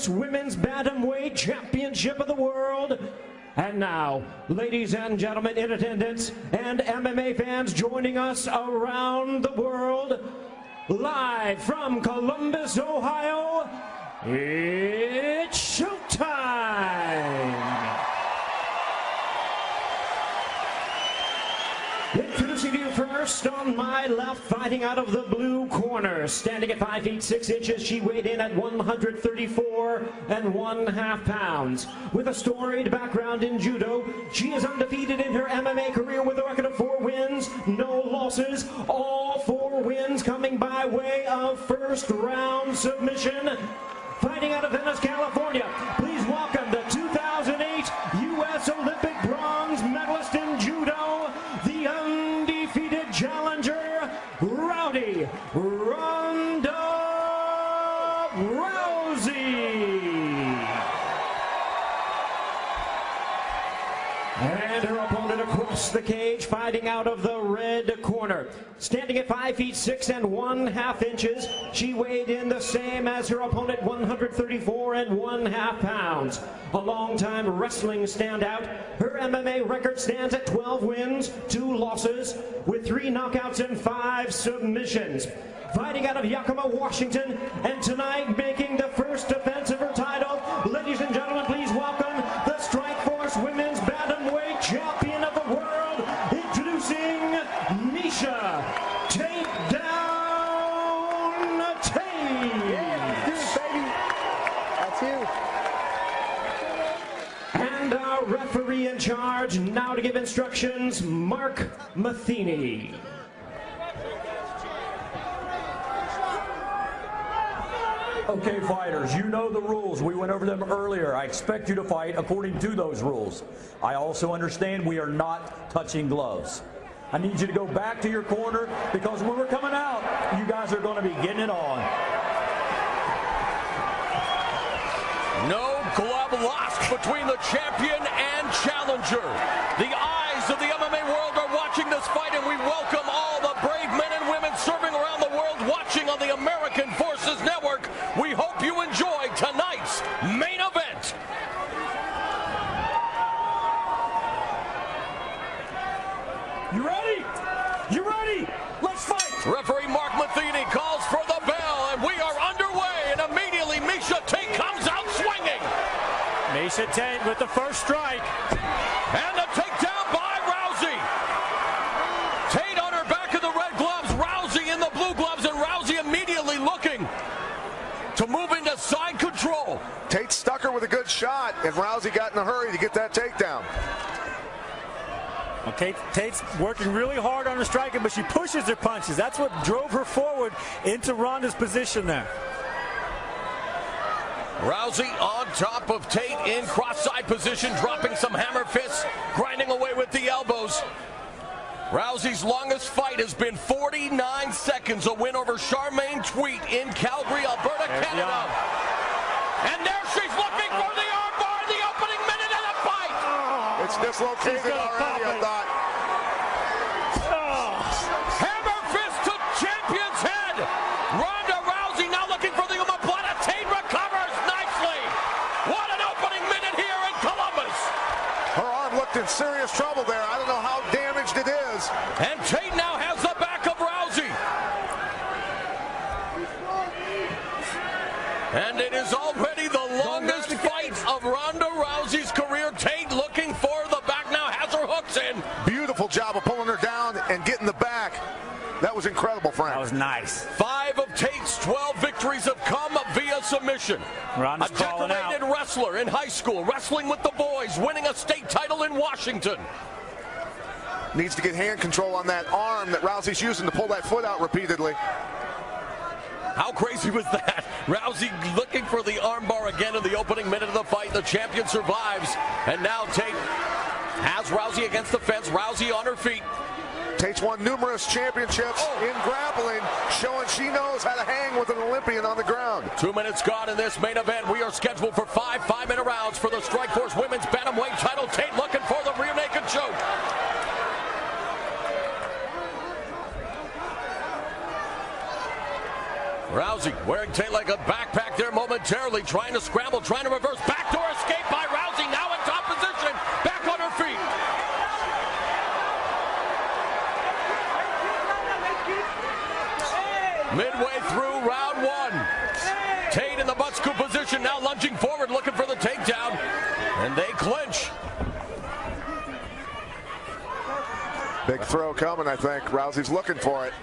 Strikeforce Women's Bantamweight Championship of the World. And now, ladies and gentlemen in attendance and MMA fans joining us around the world, live from Columbus, Ohio, it's showtime! Introducing you first, on my left, fighting out of the blue corner, standing at 5 feet 6 inches, she weighed in at 134 1/2 pounds. With a storied background in judo, she is undefeated in her MMA career with a record of 4 wins, no losses, all 4 wins coming by way of first round submission. Fighting out of Venice, California, please welcome the 2008 U.S. Olympic bronze medalist in judo, the undefeated challenger, Rowdy Ronda Rousey. And her opponent across the cage, fighting out of the red corner. Standing at 5 feet 6 1/2 inches, she weighed in the same as her opponent, 134 1/2 pounds. A long-time wrestling standout, her MMA record stands at 12 wins, 2 losses, with 3 knockouts and 5 submissions. Fighting out of Yakima, Washington, and tonight making the first defense of her title, ladies and gentlemen, please welcome the Strikeforce Women's Bantamweight Champion of the World, introducing Miesha Takedown Tate. Yeah, let's do it, baby. That's you. And our referee in charge, now to give instructions, Mark Matheny. Okay, fighters, you know the rules. We went over them earlier. I expect you to fight according to those rules. I also understand we are not touching gloves. I need you to go back to your corner because when we're coming out, you guys are going to be getting it on. No glove lost between the champion and challenger. The eyes of the MMA world are watching this fight, and we welcome all the brave men and women serving around the world watching on the American Forces Network. We hope you enjoy tonight's main event. You ready? You ready? Let's fight! Referee Mark Matheny calls for the bell, and we are underway, and immediately Miesha Tate comes out swinging. Miesha Tate with the first strike. And the takedown by Rousey. Tate on her back in the red gloves, Rousey in the blue gloves, and Rousey immediately looking to move into side control. Tate stuck her with a good shot, and Rousey got in a hurry to get that takedown. Okay, Tate's working really hard on her striking, but she pushes her punches. That's what drove her forward into Ronda's position there. Rousey on top of Tate in cross-side position, dropping some hammer fists, grinding away with the elbows. Rousey's longest fight has been 49 seconds, a win over Charmaine Tweet in Calgary, Alberta, Canada. And there she's looking for the armbar, the opening minute of the fight. It's dislocated already, I thought. Hammer fist to champion's head. Ronda Rousey now looking for the omoplata. Tate recovers nicely. What an opening minute here in Columbus. Her arm looked in serious trouble there. I don't know how damaged it is. And Tate now has the back of Rousey. And it is already the longest fight of Ronda Rousey's career. Tate looking for the back now, has her hooks in. Beautiful job of pulling her down and getting the back. That was incredible, Frank. That was nice. 5 of Tate's 12 victories have come via submission. Ronda's a calling out. decorated wrestler in high school, wrestling with the boys, winning a state title in Washington. Needs to get hand control on that arm that Rousey's using to pull that foot out repeatedly. How crazy was that? Rousey looking for the armbar again in the opening minute of the fight. The champion survives. And now Tate has Rousey against the fence. Rousey on her feet. Tate's won numerous championships in grappling, showing she knows how to hang with an Olympian on the ground. 2 minutes gone in this main event. We are scheduled for 5 5-minute rounds for the Strikeforce Women's Bantamweight title. Tate looking for the rear naked choke. Rousey wearing Tate like a backpack back there momentarily, trying to scramble, trying to reverse. Backdoor escape by Rousey, now in top position. Back on her feet. Midway through round one. Tate in the butt scoop position, now lunging forward, looking for the takedown. And they clinch. Big throw coming, I think. Rousey's looking for it.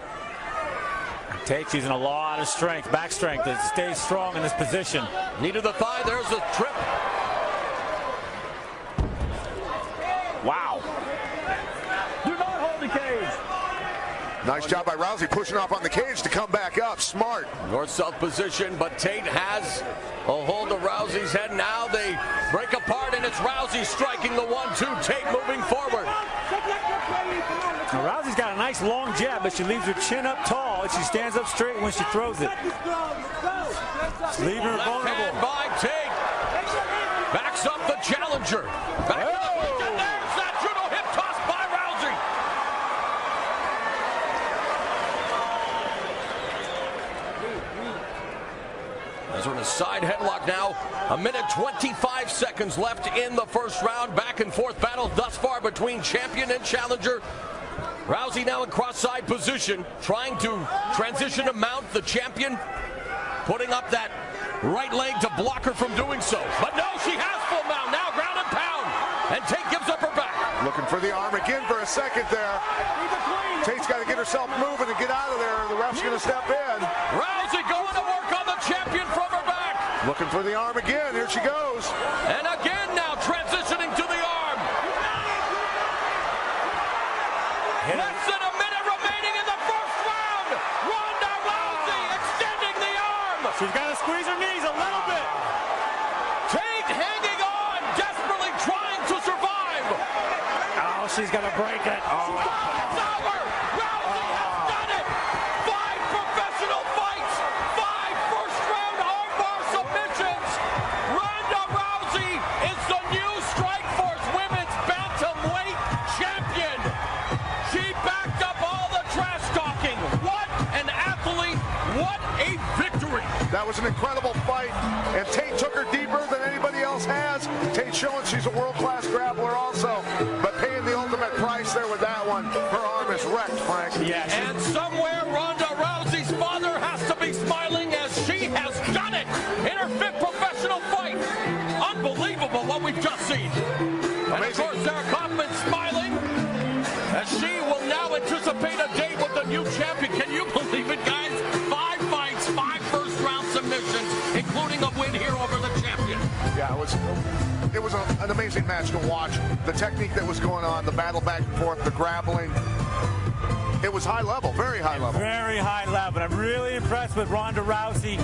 Tate using a lot of strength, back strength, to stay strong in this position. Needed the thigh, there's the trip. Wow. Do not hold the cage. Nice job by Rousey pushing off on the cage to come back up. Smart. North-south position, but Tate has a hold of Rousey's head. Now they break apart, and it's Rousey striking the 1-2. Tate moving forward. Now, Rousey's got a nice long jab, but she leaves her chin up tall, and she stands up straight when she throws it. Leaving her vulnerable. Left hand by Tate. Backs up the challenger. Back up. And there's that judo hip toss by Rousey. As we're in a side headlock now. A minute 25 seconds left in the first round. Back and forth battle thus far between champion and challenger. Rousey now in cross-side position, trying to transition to mount the champion, putting up that right leg to block her from doing so. But no, she has full mount, now ground and pound, and Tate gives up her back. Looking for the arm again for a second there. Tate's got to get herself moving and get out of there. The ref's going to step in. Rousey going to work on the champion from her back. Looking for the arm again. Here she goes. And again now transitioning to the arm. Less than a minute remaining in the first round. Ronda Rousey extending the arm. She's got to squeeze her knees a little bit. Tate hanging on, desperately trying to survive. Oh, she's going to break it. Oh. It's over. Rousey has done it. 5 professional fights. 5 first-round armbar submissions. Ronda Rousey is the new Strikeforce Women's Bantamweight Champion. She backed up all the trash talking. What an athlete. What a victory. That was an incredible fight, and Tate took her deeper than anybody else has. Tate showing she's a world-class grappler also, but paying the ultimate price there with that one. Her arm is wrecked, Frank. Yeah. And somewhere Ronda Rousey's father has to be smiling as she has done it in her 5th professional fight. Unbelievable what we've just seen. And of course, Sarah Kaufman smiling as she will now anticipate a date with the new champion. Can you believe it, guys? 5 fights, 5 first-round submissions, including a win here over the champion. Yeah, it was an amazing match to watch. The technique that was going on, the battle back and forth, the grappling. It was high level, very high level. Very high level. I'm really impressed with Ronda Rousey.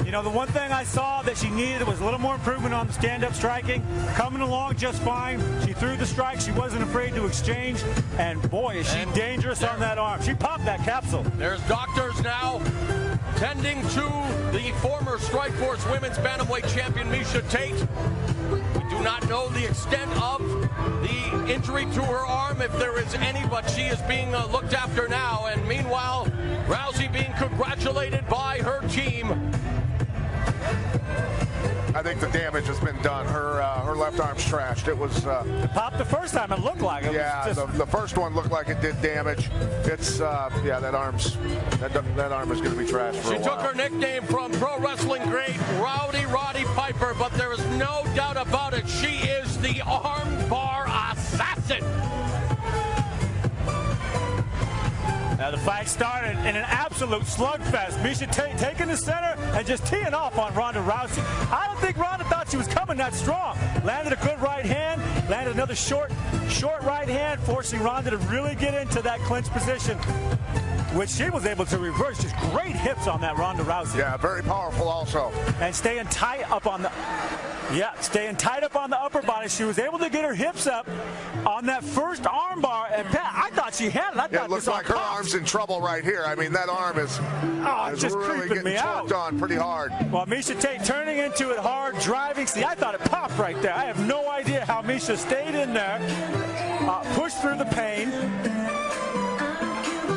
You know, the one thing I saw that she needed was a little more improvement on the stand-up striking. Coming along just fine. She threw the strike. She wasn't afraid to exchange. And boy, is she dangerous on that arm. She popped that capsule. There's doctors now tending to the former Strikeforce Women's Bantamweight Champion, Miesha Tate. We do not know the extent of the injury to her arm, if there is any, but she is being looked after now. And meanwhile, Rousey being congratulated by her team. I think the damage has been done. Her left arm's trashed. It was It popped the first time. It looked like it. yeah. Was just... The first one looked like it did damage. It's yeah. That arm is going to be trashed for a while. She took her nickname from pro wrestling great Rowdy Roddy Piper, but there is no doubt about it. She is the armbar assassin. Now the fight started in an absolute slugfest. Miesha Tate taking the center and just teeing off on Ronda Rousey. I don't think Ronda thought she was coming that strong. Landed a good right hand, landed another short right hand, forcing Ronda to really get into that clinch position, which she was able to reverse. Just great hips on that Ronda Rousey. Yeah, very powerful also. And staying tight up on the upper body. She was able to get her hips up on that first armbar, and Pat, I thought she had it. I thought Yeah, it looks like her arm's in trouble right here. I mean, that arm is just really creeping me getting out. torqued on pretty hard. Well, Miesha Tate turning into it hard, driving. See, I thought it popped right there. I have no idea how Miesha stayed in there, pushed through the pain,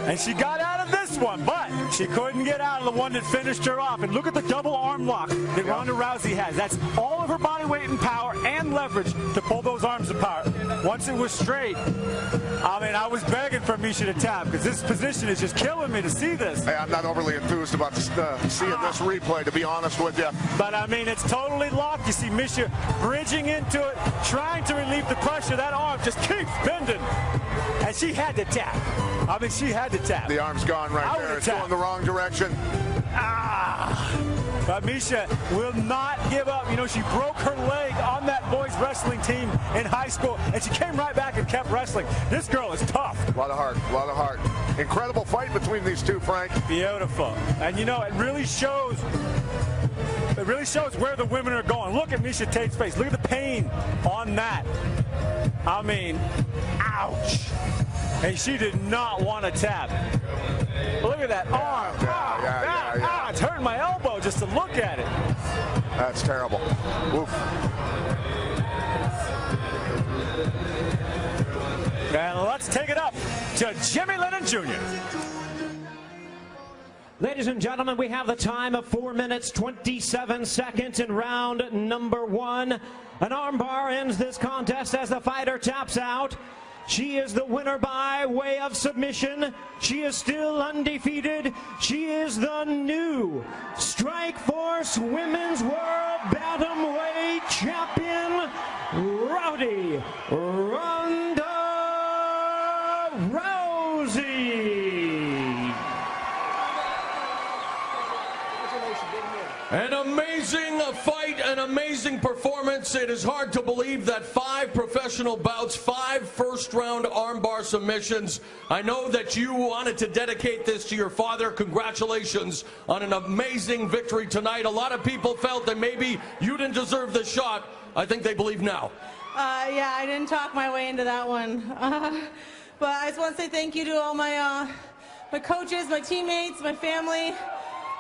and she got out of this this one, but she couldn't get out of the one that finished her off. And look at the double arm lock that Ronda Rousey has. That's all of her body weight and power and leverage to pull those arms apart. Once it was straight, I mean, I was begging for Misha to tap because this position is just killing me to see this. Hey, I'm not overly enthused about seeing this replay, to be honest with you. But, I mean, it's totally locked. You see Misha bridging into it, trying to relieve the pressure. That arm just keeps bending. And she had to tap. I mean, she had to tap. The arm's gone right there. It's going the wrong direction. But Misha will not give up. You know, she broke her leg on that boys wrestling team in high school, and she came right back and kept wrestling. This girl is tough. A lot of heart, a lot of heart. Incredible fight between these two, Frank. Beautiful. And, you know, it really shows where the women are going. Look at Misha Tate's face. Look at the pain on that. I mean, ouch. And she did not want to tap. Look at that arm. Yeah. It's hurting my elbow just to look at it. That's terrible. Oof. And let's take it up to Jimmy Lennon Jr. Ladies and gentlemen, we have the time of 4 minutes, 27 seconds in round number 1. An armbar ends this contest as the fighter taps out. She is the winner by way of submission. She is still undefeated. She is the new Strikeforce Women's World Bantamweight Champion, Rowdy Ronda Rousey. An amazing fight, an amazing performance. It is hard to believe that 5 professional bouts, 5 first-round armbar submissions. I know that you wanted to dedicate this to your father. Congratulations on an amazing victory tonight. A lot of people felt that maybe you didn't deserve the shot. I think they believe now. Yeah, I didn't talk my way into that one. But I just want to say thank you to all my coaches, my teammates, my family.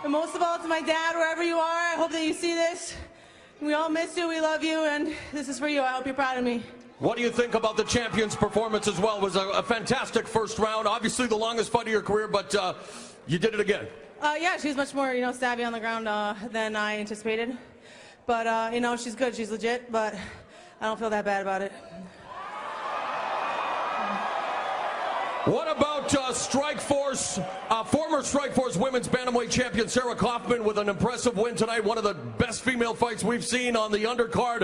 And most of all, to my dad, wherever you are, I hope that you see this. We all miss you, we love you, and this is for you. I hope you're proud of me. What do you think about the champion's performance as well? It was a fantastic first round. Obviously the longest fight of your career, but you did it again. Yeah, she was much more, savvy on the ground than I anticipated. But, she's good, she's legit, but I don't feel that bad about it. What about Strikeforce, former Strikeforce Women's Bantamweight Champion Sarah Kaufman with an impressive win tonight, one of the best female fights we've seen on the undercard.